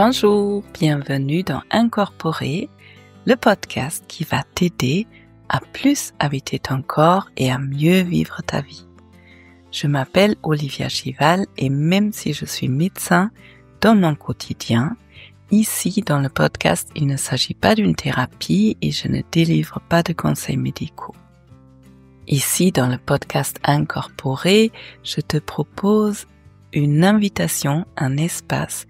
Bonjour, bienvenue dans Incorporer, le podcast qui va t'aider à plus habiter ton corps et à mieux vivre ta vie. Je m'appelle Olivia Chival et même si je suis médecin dans mon quotidien, ici dans le podcast, il ne s'agit pas d'une thérapie et je ne délivre pas de conseils médicaux. Ici dans le podcast Incorporer, je te propose une invitation, un espace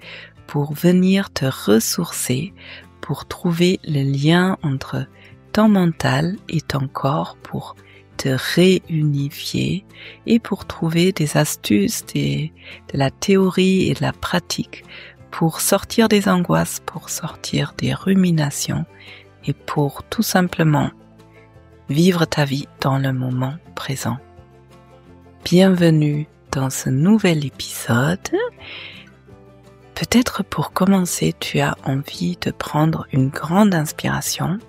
pour venir te ressourcer, pour trouver le lien entre ton mental et ton corps, pour te réunifier et pour trouver des astuces, de la théorie et de la pratique pour sortir des angoisses, pour sortir des ruminations et pour tout simplement vivre ta vie dans le moment présent. Bienvenue dans ce nouvel épisode. Peut-être pour commencer, tu as envie de prendre une grande inspiration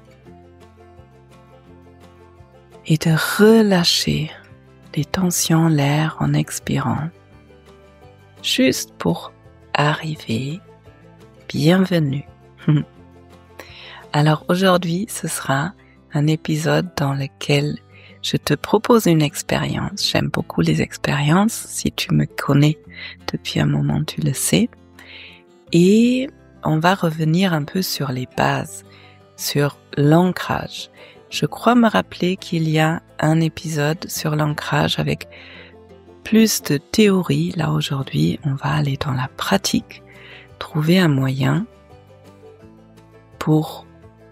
et de relâcher les tensions, l'air en expirant, juste pour arriver. Bienvenue. Alors aujourd'hui, ce sera un épisode dans lequel je te propose une expérience. J'aime beaucoup les expériences. Si tu me connais depuis un moment, tu le sais. Et on va revenir un peu sur les bases, sur l'ancrage. Je crois me rappeler qu'il y a un épisode sur l'ancrage avec plus de théorie. Là aujourd'hui, on va aller dans la pratique, trouver un moyen pour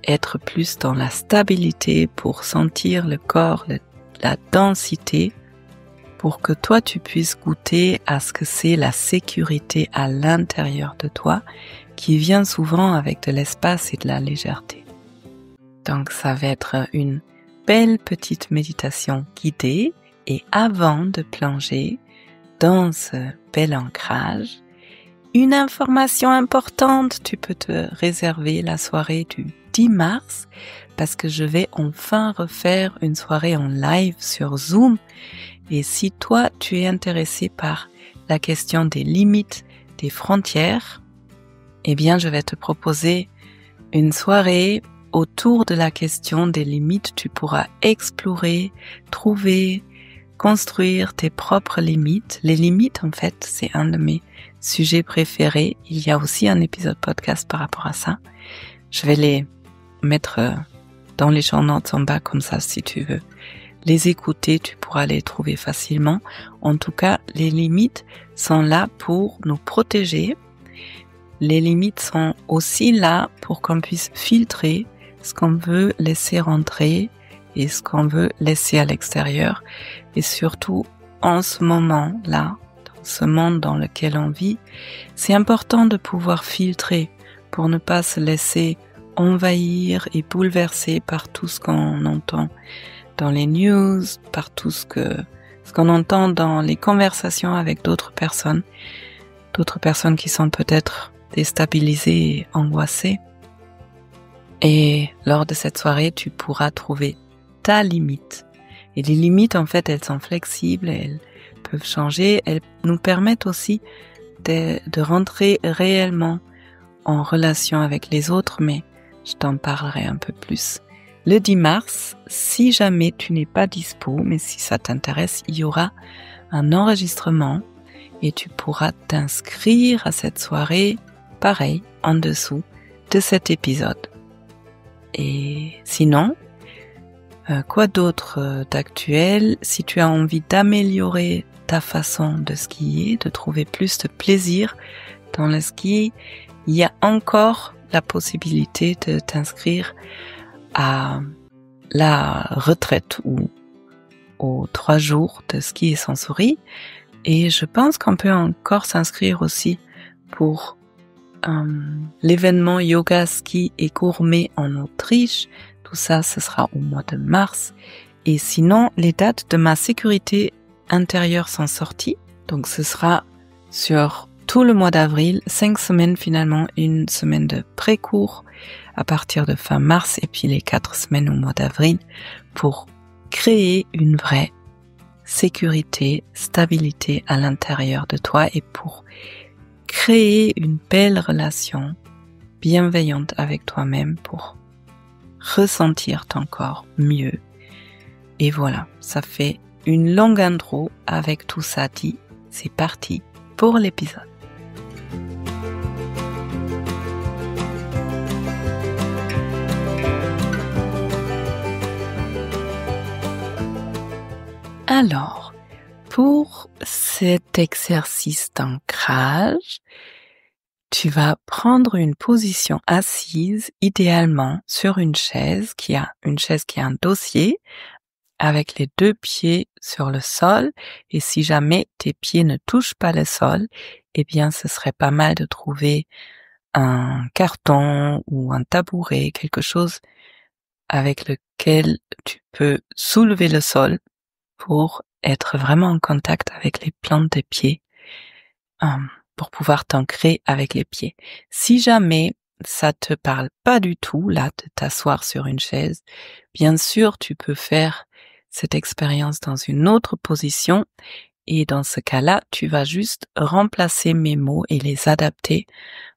être plus dans la stabilité, pour sentir le corps, la densité, pour que toi tu puisses goûter à ce que c'est la sécurité à l'intérieur de toi qui vient souvent avec de l'espace et de la légèreté. Donc ça va être une belle petite méditation guidée et avant de plonger dans ce bel ancrage, une information importante, tu peux te réserver la soirée du 10 mars parce que je vais enfin refaire une soirée en live sur Zoom. Et si toi, tu es intéressé par la question des limites, des frontières, eh bien, je vais te proposer une soirée autour de la question des limites. Tu pourras explorer, trouver, construire tes propres limites. Les limites, en fait, c'est un de mes sujets préférés. Il y a aussi un épisode podcast par rapport à ça. Je vais les mettre dans les champs notes en bas comme ça, si tu veux les écouter, tu pourras les trouver facilement. En tout cas, les limites sont là pour nous protéger. Les limites sont aussi là pour qu'on puisse filtrer ce qu'on veut laisser rentrer et ce qu'on veut laisser à l'extérieur. Et surtout, en ce moment-là, dans ce monde dans lequel on vit, c'est important de pouvoir filtrer pour ne pas se laisser envahir et bouleverser par tout ce qu'on entend dans les news, par tout ce qu'on entend dans les conversations avec d'autres personnes qui sont peut-être déstabilisées et angoissées. Et lors de cette soirée, tu pourras trouver ta limite. Et les limites, en fait, elles sont flexibles, elles peuvent changer, elles nous permettent aussi de rentrer réellement en relation avec les autres, mais je t'en parlerai un peu plus. Le 10 mars, si jamais tu n'es pas dispo, mais si ça t'intéresse, il y aura un enregistrement et tu pourras t'inscrire à cette soirée, pareil, en dessous de cet épisode. Et sinon, quoi d'autre d'actuel? Si tu as envie d'améliorer ta façon de skier, de trouver plus de plaisir dans le ski, il y a encore la possibilité de t'inscrire à la retraite ou aux 3 jours de ski et sensory. Et je pense qu'on peut encore s'inscrire aussi pour l'événement yoga, ski et gourmet en Autriche. Tout ça, ce sera au mois de mars. Et sinon, les dates de ma sécurité intérieure sont sorties. Donc ce sera sur tout le mois d'avril, 5 semaines finalement, une semaine de pré-cours à partir de fin mars et puis les 4 semaines au mois d'avril pour créer une vraie sécurité, stabilité à l'intérieur de toi et pour créer une belle relation bienveillante avec toi-même pour ressentir ton corps mieux. Et voilà, ça fait une longue intro avec tout ça dit. C'est parti pour l'épisode. Alors, pour cet exercice d'ancrage, tu vas prendre une position assise, idéalement sur une chaise qui a un dossier avec les 2 pieds sur le sol, et si jamais tes pieds ne touchent pas le sol, eh bien ce serait pas mal de trouver un carton ou un tabouret, quelque chose avec lequel tu peux soulever le sol pour être vraiment en contact avec les plantes des pieds, pour pouvoir t'ancrer avec les pieds. Si jamais ça te parle pas du tout, là, de t'asseoir sur une chaise, bien sûr, tu peux faire cette expérience dans une autre position, et dans ce cas-là, tu vas juste remplacer mes mots et les adapter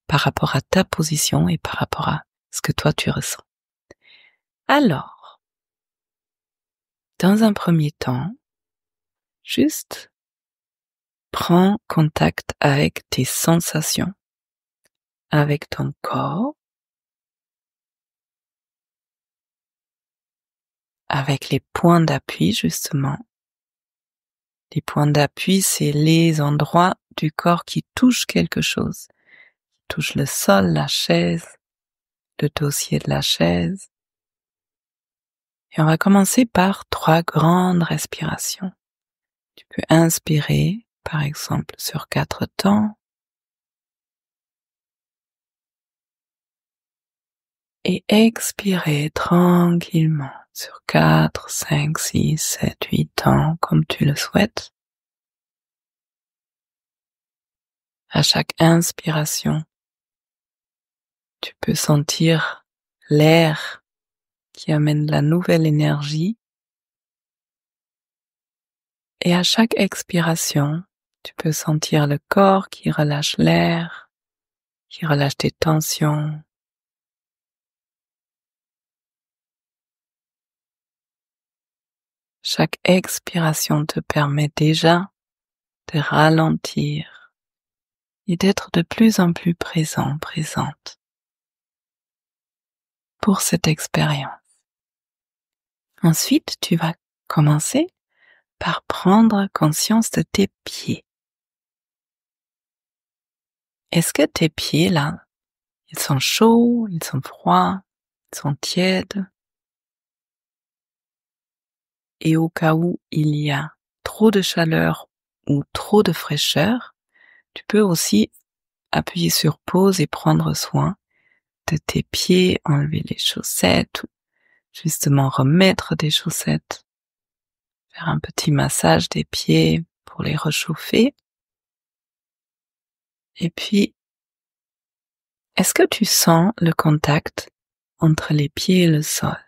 par rapport à ta position et par rapport à ce que toi tu ressens. Alors, dans un premier temps, juste prends contact avec tes sensations, avec ton corps, avec les points d'appui justement. Les points d'appui, c'est les endroits du corps qui touchent quelque chose. Qui touchent le sol, la chaise, le dossier de la chaise. Et on va commencer par 3 grandes respirations. Tu peux inspirer, par exemple, sur 4 temps. Et expirer tranquillement sur 4, 5, 6, 7, 8 temps, comme tu le souhaites. À chaque inspiration, tu peux sentir l'air qui amène la nouvelle énergie. Et à chaque expiration, tu peux sentir le corps qui relâche l'air, qui relâche tes tensions. Chaque expiration te permet déjà de ralentir et d'être de plus en plus présent, présente pour cette expérience. Ensuite, tu vas commencer par prendre conscience de tes pieds. Est-ce que tes pieds là, ils sont chauds, ils sont froids, ils sont tièdes? Et au cas où il y a trop de chaleur ou trop de fraîcheur, tu peux aussi appuyer sur pause et prendre soin de tes pieds, enlever les chaussettes, ou justement remettre des chaussettes, faire un petit massage des pieds pour les réchauffer. Et puis, est-ce que tu sens le contact entre les pieds et le sol?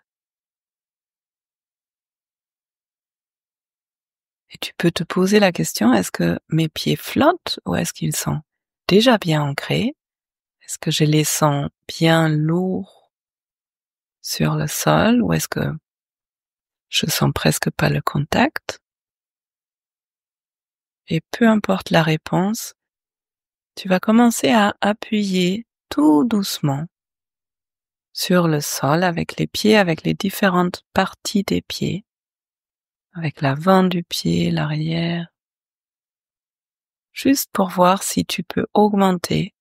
Et tu peux te poser la question, est-ce que mes pieds flottent ou est-ce qu'ils sont déjà bien ancrés? Est-ce que je les sens bien lourds sur le sol ou est-ce que je sens presque pas le contact? Et peu importe la réponse, tu vas commencer à appuyer tout doucement sur le sol avec les pieds, avec les différentes parties des pieds, avec l'avant du pied, l'arrière, juste pour voir si tu peux augmenter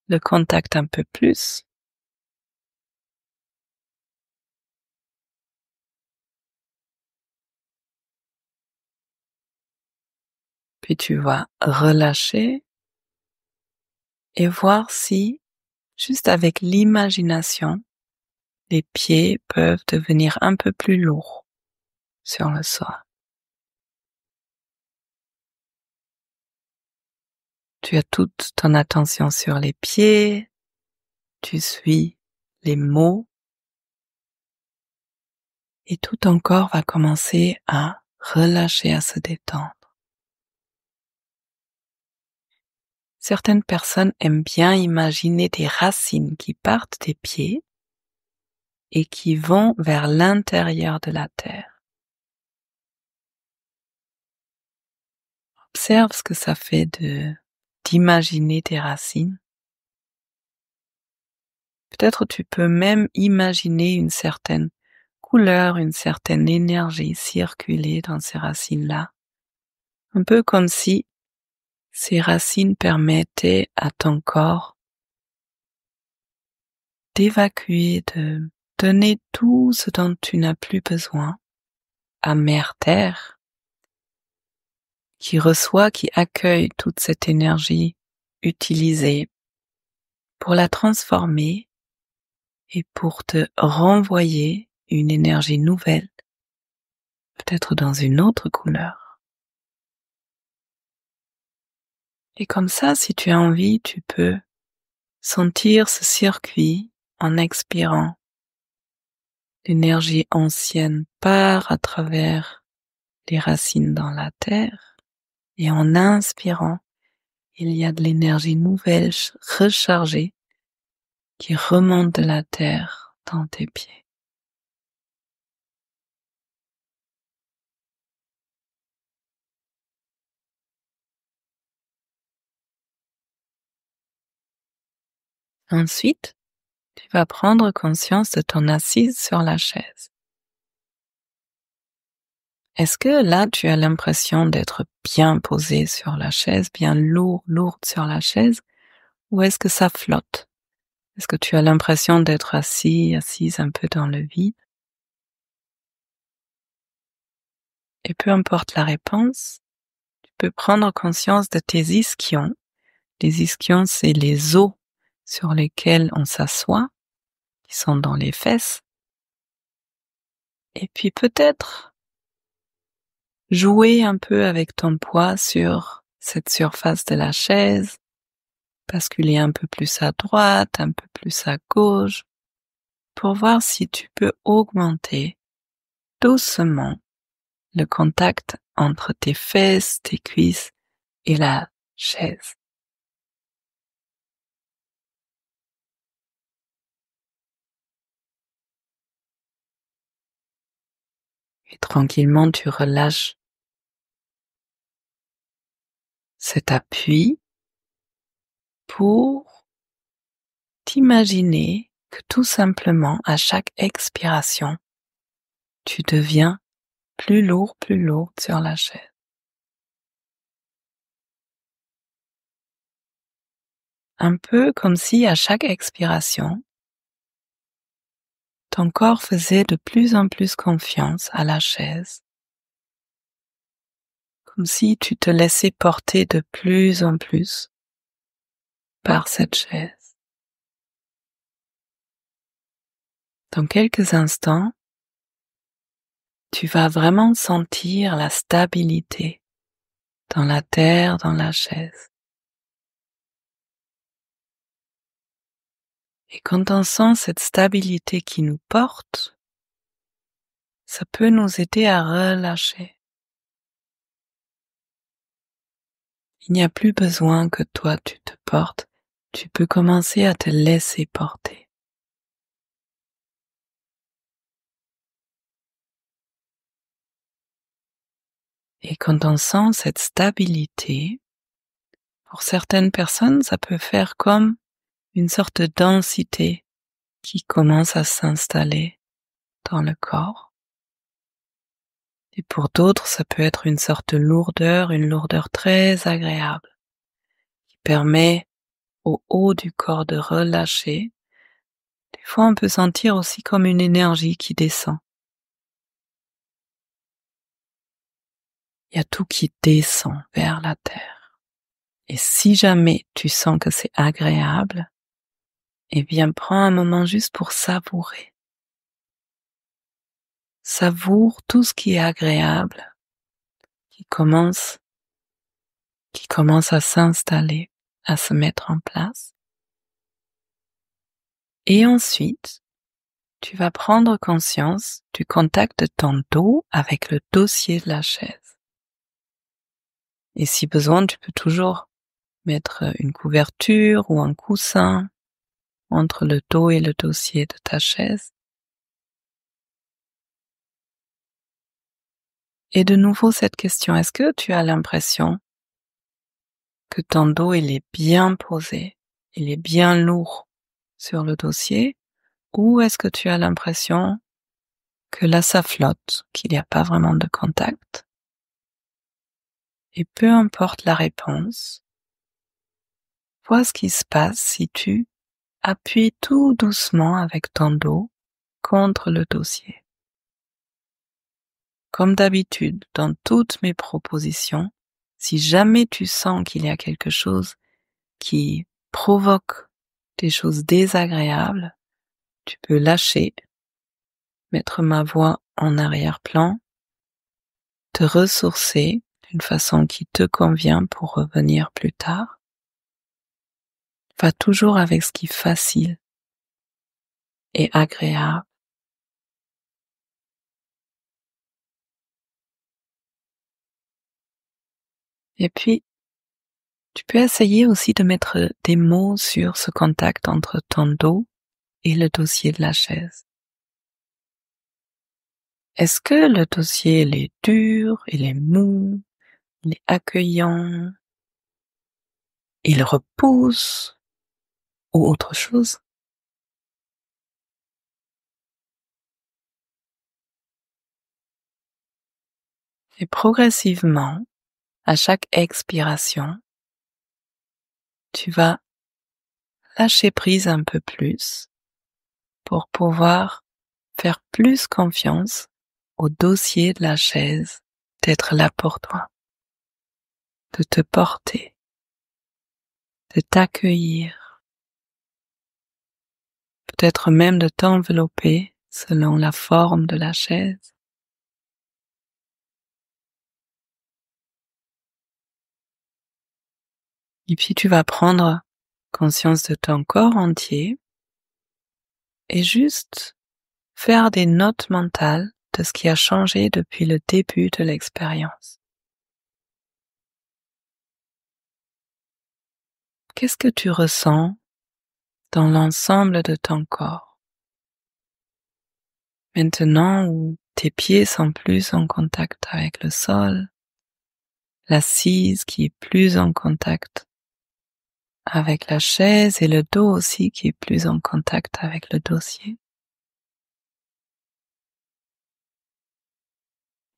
le contact un peu plus. Puis tu vas relâcher et voir si, juste avec l'imagination, les pieds peuvent devenir un peu plus lourds sur le sol. Tu as toute ton attention sur les pieds, tu suis les mots et tout ton corps va commencer à relâcher, à se détendre. Certaines personnes aiment bien imaginer des racines qui partent des pieds et qui vont vers l'intérieur de la terre. Observe ce que ça fait d'imaginer des racines. Peut-être tu peux même imaginer une certaine couleur, une certaine énergie circuler dans ces racines-là. Un peu comme si ces racines permettaient à ton corps d'évacuer, de donner tout ce dont tu n'as plus besoin à Mère Terre, qui reçoit, qui accueille toute cette énergie utilisée pour la transformer et pour te renvoyer une énergie nouvelle, peut-être dans une autre couleur. Et comme ça, si tu as envie, tu peux sentir ce circuit en expirant. L'énergie ancienne part à travers les racines dans la terre et en inspirant, il y a de l'énergie nouvelle rechargée qui remonte de la terre dans tes pieds. Ensuite, tu vas prendre conscience de ton assise sur la chaise. Est-ce que là, tu as l'impression d'être bien posé sur la chaise, bien lourde sur la chaise, ou est-ce que ça flotte? Est-ce que tu as l'impression d'être assise un peu dans le vide? Et peu importe la réponse, tu peux prendre conscience de tes ischions. Les ischions, c'est les os sur lesquels on s'assoit, qui sont dans les fesses. Et puis peut-être jouer un peu avec ton poids sur cette surface de la chaise, basculer un peu plus à droite, un peu plus à gauche, pour voir si tu peux augmenter doucement le contact entre tes fesses, tes cuisses et la chaise. Et tranquillement, tu relâches cet appui pour t'imaginer que tout simplement, à chaque expiration, tu deviens plus lourd sur la chaise. Un peu comme si à chaque expiration, ton corps faisait de plus en plus confiance à la chaise, comme si tu te laissais porter de plus en plus par cette chaise. Dans quelques instants, tu vas vraiment sentir la stabilité dans la terre, dans la chaise. Et quand on sent cette stabilité qui nous porte, ça peut nous aider à relâcher. Il n'y a plus besoin que toi tu te portes, tu peux commencer à te laisser porter. Et quand on sent cette stabilité, pour certaines personnes, ça peut faire comme une sorte de densité qui commence à s'installer dans le corps. Et pour d'autres, ça peut être une sorte de lourdeur, une lourdeur très agréable, qui permet au haut du corps de relâcher. Des fois, on peut sentir aussi comme une énergie qui descend. Il y a tout qui descend vers la terre. Et si jamais tu sens que c'est agréable, eh bien, prends un moment juste pour savourer. Savoure tout ce qui est agréable, qui commence à s'installer, à se mettre en place. Et ensuite, tu vas prendre conscience du contact de ton dos avec le dossier de la chaise. Et si besoin, tu peux toujours mettre une couverture ou un coussin entre le dos et le dossier de ta chaise. Et de nouveau cette question, est-ce que tu as l'impression que ton dos il est bien posé, il est bien lourd sur le dossier, ou est-ce que tu as l'impression que là ça flotte, qu'il n'y a pas vraiment de contact? Et peu importe la réponse, vois ce qui se passe si tu appuies tout doucement avec ton dos contre le dossier. Comme d'habitude, dans toutes mes propositions, si jamais tu sens qu'il y a quelque chose qui provoque des choses désagréables, tu peux lâcher, mettre ma voix en arrière-plan, te ressourcer d'une façon qui te convient pour revenir plus tard. Va toujours avec ce qui est facile et agréable. Et puis, tu peux essayer aussi de mettre des mots sur ce contact entre ton dos et le dossier de la chaise. Est-ce que le dossier il est dur, il est mou, il est accueillant, il repousse ou autre chose? Et progressivement, à chaque expiration, tu vas lâcher prise un peu plus pour pouvoir faire plus confiance au dossier de la chaise d'être là pour toi, de te porter, de t'accueillir, peut-être même de t'envelopper selon la forme de la chaise. Et puis tu vas prendre conscience de ton corps entier et juste faire des notes mentales de ce qui a changé depuis le début de l'expérience. Qu'est-ce que tu ressens dans l'ensemble de ton corps? Maintenant où tes pieds sont plus en contact avec le sol, l'assise qui est plus en contact avec la chaise et le dos aussi qui est plus en contact avec le dossier.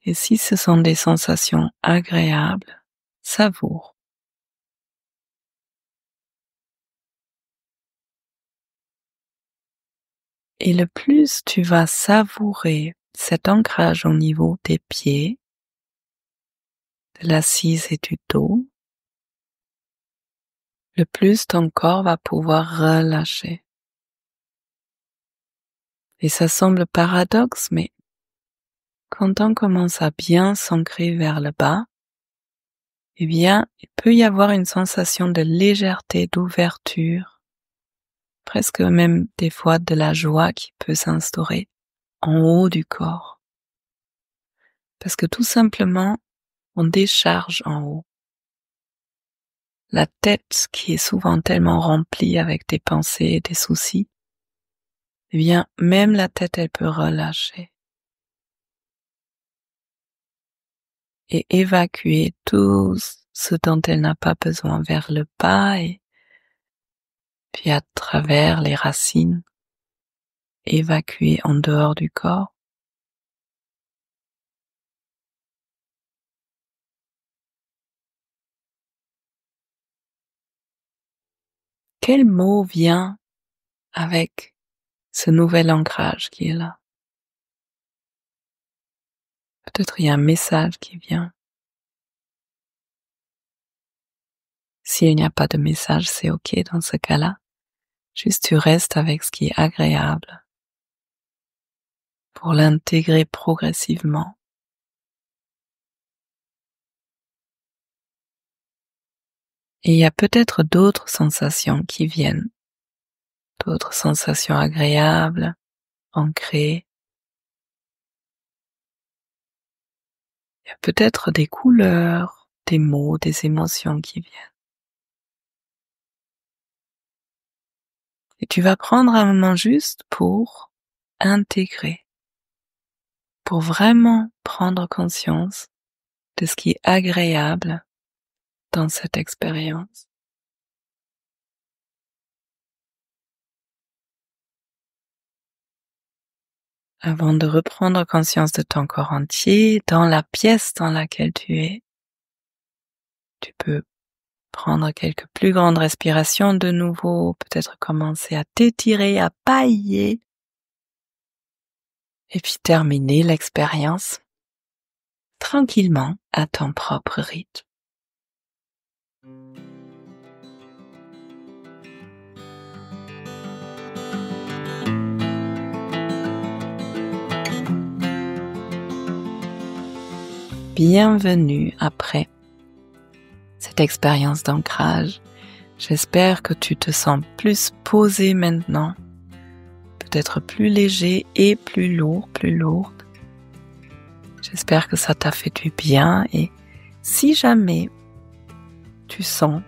Et si ce sont des sensations agréables, savoure. Et le plus tu vas savourer cet ancrage au niveau des pieds, de l'assise et du dos, le plus ton corps va pouvoir relâcher. Et ça semble paradoxe, mais quand on commence à bien s'ancrer vers le bas, eh bien, il peut y avoir une sensation de légèreté, d'ouverture, presque même des fois de la joie qui peut s'instaurer en haut du corps. Parce que tout simplement, on décharge en haut. La tête qui est souvent tellement remplie avec des pensées et des soucis, eh bien, même la tête, elle peut relâcher et évacuer tout ce dont elle n'a pas besoin vers le bas et puis à travers les racines, évacuer en dehors du corps. Quel mot vient avec ce nouvel ancrage qui est là? Peut-être il y a un message qui vient. S'il n'y a pas de message, c'est OK dans ce cas-là. Juste tu restes avec ce qui est agréable pour l'intégrer progressivement. Et il y a peut-être d'autres sensations qui viennent, d'autres sensations agréables, ancrées. Il y a peut-être des couleurs, des mots, des émotions qui viennent. Et tu vas prendre un moment juste pour intégrer, pour vraiment prendre conscience de ce qui est agréable dans cette expérience. Avant de reprendre conscience de ton corps entier, dans la pièce dans laquelle tu es, tu peux prendre quelques plus grandes respirations de nouveau, peut-être commencer à t'étirer, à bâiller, et puis terminer l'expérience tranquillement à ton propre rythme. Bienvenue après cette expérience d'ancrage. J'espère que tu te sens plus posé maintenant, peut-être plus léger et plus lourde. J'espère que ça t'a fait du bien et si jamais tu sens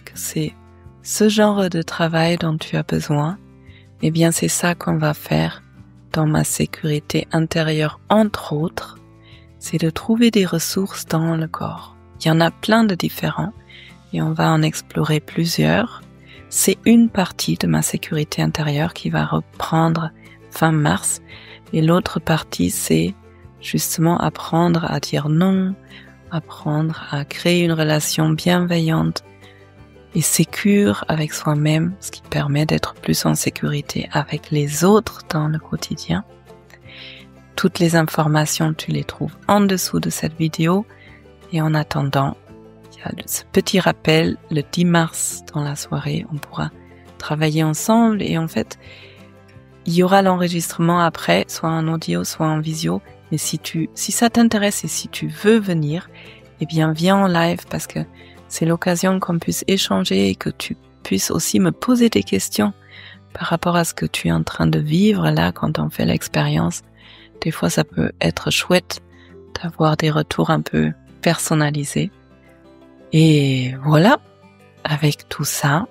que c'est ce genre de travail dont tu as besoin, eh bien c'est ça qu'on va faire dans ma sécurité intérieure entre autres, c'est de trouver des ressources dans le corps. Il y en a plein de différents et on va en explorer plusieurs. C'est une partie de ma sécurité intérieure qui va reprendre fin mars et l'autre partie c'est justement apprendre à dire non, apprendre à créer une relation bienveillante et sécure avec soi-même, ce qui permet d'être plus en sécurité avec les autres dans le quotidien. Toutes les informations, tu les trouves en dessous de cette vidéo. Et en attendant, il y a ce petit rappel, le 10 mars dans la soirée, on pourra travailler ensemble. Et en fait, il y aura l'enregistrement après, soit en audio, soit en visio. Mais si ça t'intéresse et si tu veux venir, eh bien viens en live parce que c'est l'occasion qu'on puisse échanger et que tu puisses aussi me poser des questions par rapport à ce que tu es en train de vivre là quand on fait l'expérience. Des fois, ça peut être chouette d'avoir des retours un peu personnalisés. Et voilà, avec tout ça,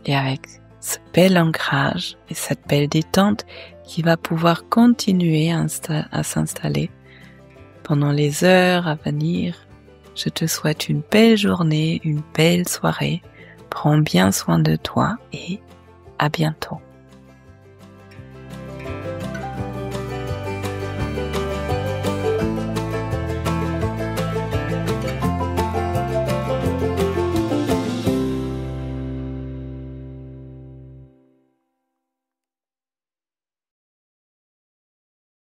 et avec ce bel ancrage et cette belle détente qui va pouvoir continuer à s'installer pendant les heures à venir, je te souhaite une belle journée, une belle soirée. Prends bien soin de toi et à bientôt.